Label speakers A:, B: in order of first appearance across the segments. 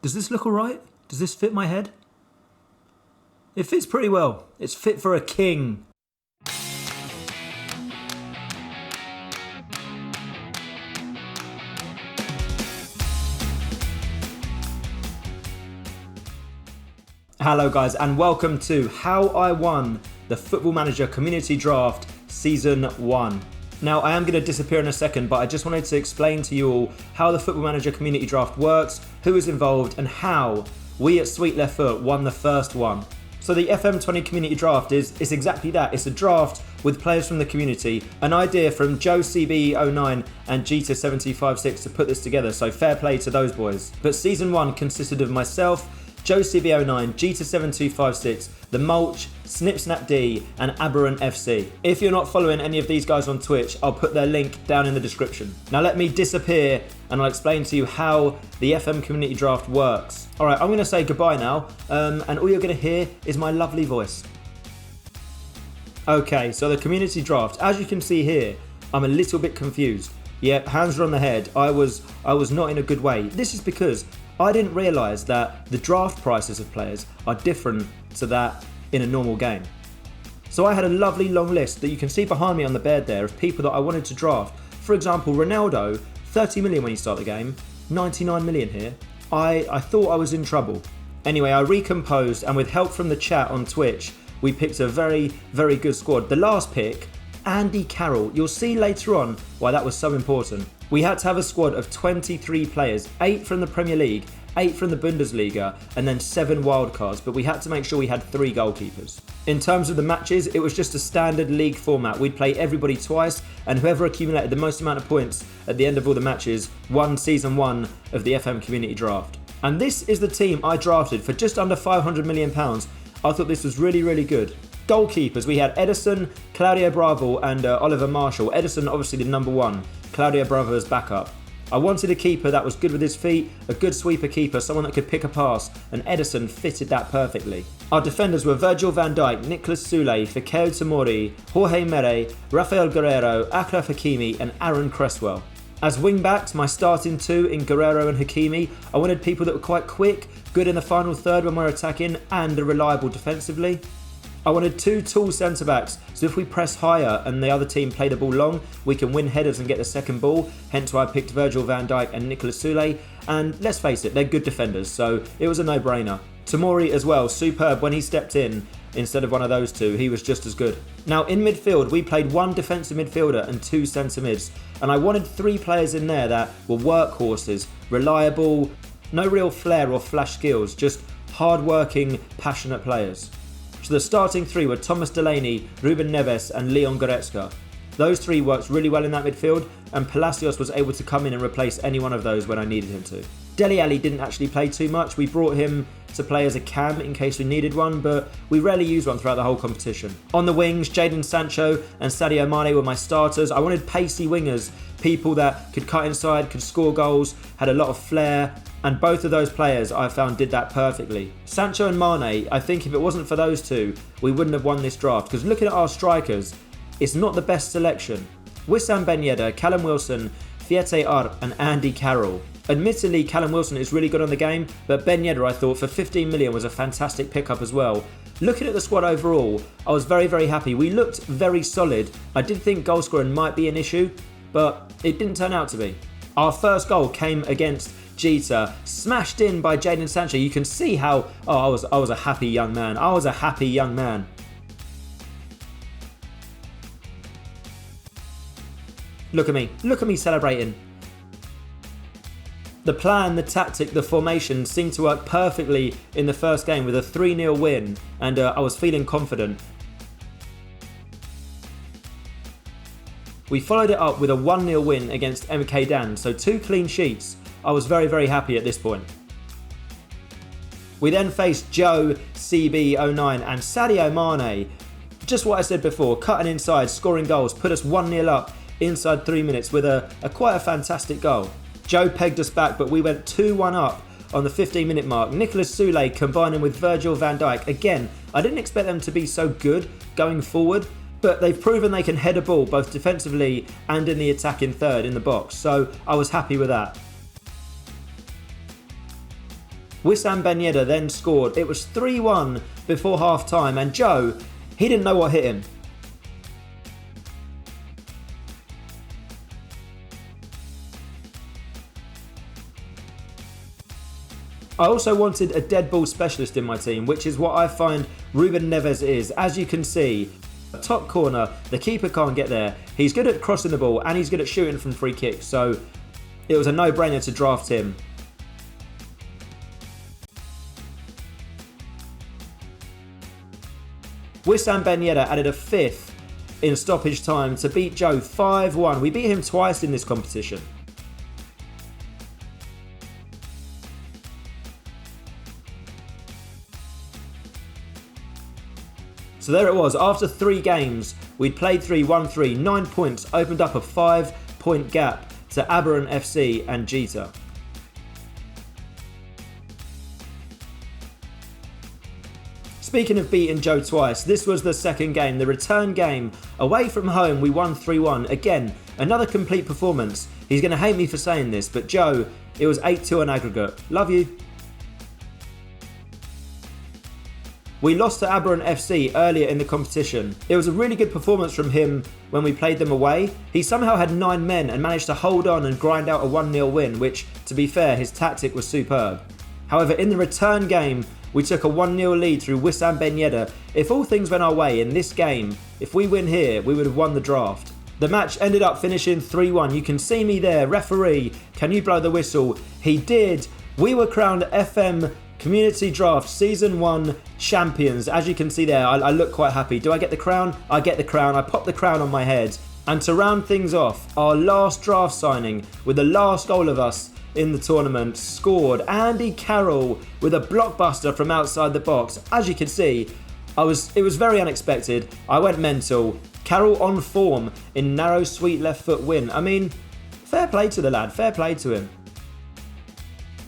A: Does this look alright? Does this fit my head? It fits pretty well. It's fit for a king. Hello guys, and welcome to How I Won the Football Manager Community Draft Season 1. Now, I am going to disappear in a second, but I just wanted to explain to you all how the Football Manager Community Draft works, who is involved, and how we at Sweet Left Foot won the first one. So the FM20 Community Draft is exactly that. It's a draft with players from the community. An idea from Joe CBE09 and Gita7256 to put this together, so fair play to those boys. But Season 1 consisted of myself, Joe CB09, Gita7256, The Mulch, Snip Snap D, and Aberrant FC. If you're not following any of these guys on Twitch, I'll put their link down in the description. Now let me disappear and I'll explain to you how the FM Community Draft works. Alright, I'm going to say goodbye now, and all you're going to hear is my lovely voice. Okay, so the Community Draft, as you can see here, I'm a little bit confused. Yeah, hands are on the head. I was not in a good way. This is because I didn't realise that the draft prices of players are different to that in a normal game. So I had a lovely long list that you can see behind me on the bed there of people that I wanted to draft. For example, Ronaldo, 30 million when you start the game, 99 million here. I thought I was in trouble. Anyway, I recomposed, and with help from the chat on Twitch, we picked a very, very good squad. The last pick, Andy Carroll. You'll see later on why that was so important. We had to have a squad of 23 players, 8 from the Premier League, 8 from the Bundesliga, and then 7 wildcards, but we had to make sure we had 3 goalkeepers. In terms of the matches, it was just a standard league format. We'd play everybody twice, and whoever accumulated the most amount of points at the end of all the matches won Season 1 of the FM Community Draft. And this is the team I drafted for just under £500 million. I thought this was really, really good. Goalkeepers, we had Edison, Claudio Bravo, and Oliver Marshall. Edison, obviously the number 1. Claudio Bravo as backup. I wanted a keeper that was good with his feet, a good sweeper keeper, someone that could pick a pass, and Edison fitted that perfectly. Our defenders were Virgil van Dijk, Nicolas Soulé, Fikayo Tomori, Jorge Mere, Rafael Guerrero, Achraf Hakimi, and Aaron Cresswell. As wing-backs, my starting 2 in Guerrero and Hakimi, I wanted people that were quite quick, good in the final third when we're attacking, and are reliable defensively. I wanted 2 tall centre-backs, so if we press higher and the other team play the ball long, we can win headers and get the second ball, hence why I picked Virgil van Dijk and Nicolas Soulé, and let's face it, they're good defenders, so it was a no-brainer. Tomori as well, superb when he stepped in instead of one of those two, he was just as good. Now in midfield, we played 1 defensive midfielder and 2 centre-mids, and I wanted 3 players in there that were workhorses, reliable, no real flair or flash skills, just hard-working, passionate players. So the starting 3 were Thomas Delaney, Ruben Neves and Leon Goretzka. Those 3 worked really well in that midfield, and Palacios was able to come in and replace any one of those when I needed him to. Dele Alli didn't actually play too much. We brought him to play as a cam in case we needed one, but we rarely used one throughout the whole competition. On the wings, Jadon Sancho and Sadio Mane were my starters. I wanted pacey wingers, people that could cut inside, could score goals, had a lot of flair, and both of those players I found did that perfectly. Sancho and Mane, I think if it wasn't for those 2, we wouldn't have won this draft, because looking at our strikers, it's not the best selection. Wissam Ben Yedder, Callum Wilson, Fiete Arp and Andy Carroll. Admittedly, Callum Wilson is really good on the game, but Ben Yedder I thought for 15 million was a fantastic pickup as well. Looking at the squad overall, I was very, very happy. We looked very solid. I did think goal scoring might be an issue, but it didn't turn out to be. Our first goal came against Jita, smashed in by Jadon Sancho. You can see how, I was a happy young man. I was a happy young man. Look at me celebrating. The plan, the tactic, the formation seemed to work perfectly in the first game with a 3-0 win, and I was feeling confident. We followed it up with a 1-0 win against MK Dan, so 2 clean sheets. I was very, very happy at this point. We then faced Joe CB09 and Sadio Mane. Just what I said before, cutting inside, scoring goals, put us 1-0 up inside 3 minutes with a quite a fantastic goal. Joe pegged us back, but we went 2-1 up on the 15-minute mark. Nicolas Soulé combining with Virgil van Dijk. Again, I didn't expect them to be so good going forward, but they've proven they can head a ball both defensively and in the attacking third in the box, so I was happy with that. Wissam Ben Yedder then scored. It was 3-1 before half time, and Joe, he didn't know what hit him. I also wanted a dead ball specialist in my team, which is what I find Ruben Neves is. As you can see, top corner, the keeper can't get there. He's good at crossing the ball and he's good at shooting from free kicks, so it was a no-brainer to draft him. Wissam Ben Yedder added a 5th in stoppage time to beat Joe 5-1. We beat him twice in this competition. So there it was. After 3 games, we'd played 3, won 3, 9 points, opened up a 5-point gap to Aberrant FC and Jita. Speaking of beating Joe twice, this was the second game, the return game. Away from home, we won 3-1. Again, another complete performance. He's going to hate me for saying this, but Joe, it was 8-2 on aggregate. Love you. We lost to Aberrant FC earlier in the competition. It was a really good performance from him when we played them away. He somehow had 9 men and managed to hold on and grind out a 1-0 win, which, to be fair, his tactic was superb. However, in the return game, we took a 1-0 lead through Wissam Ben Yedder. If all things went our way in this game, if we win here, we would have won the draft. The match ended up finishing 3-1. You can see me there. Referee, can you blow the whistle? He did. We were crowned FM Community Draft Season 1 champions. As you can see there, I look quite happy. Do I get the crown? I get the crown. I pop the crown on my head. And to round things off, our last draft signing with the last goal of us in the tournament scored Andy Carroll with a blockbuster from outside the box. As you can see, it was very unexpected. I went mental. Carroll on form in narrow, sweet left foot win. I mean, fair play to the lad. Fair play to him.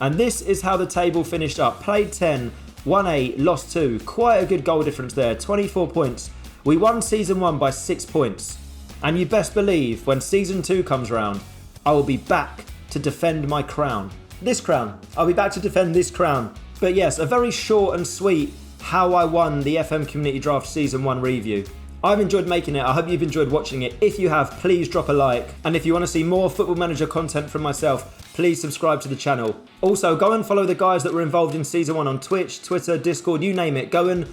A: And this is how the table finished up. Played 10, won 8, lost 2. Quite a good goal difference there, 24 points. We won Season 1 by 6 points. And you best believe when Season 2 comes round, I will be back to defend my crown. This crown. I'll be back to defend this crown. But yes, a very short and sweet how I won the FM Community Draft Season 1 review. I've enjoyed making it. I hope you've enjoyed watching it. If you have, please drop a like. And if you want to see more Football Manager content from myself, please subscribe to the channel. Also, go and follow the guys that were involved in Season 1 on Twitch, Twitter, Discord, you name it. Go and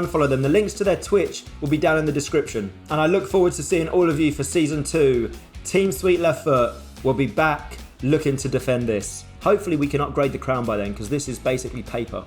A: follow them. The links to their Twitch will be down in the description. And I look forward to seeing all of you for Season 2. Team Sweet Left Foot will be back looking to defend this. Hopefully we can upgrade the crown by then, because this is basically paper.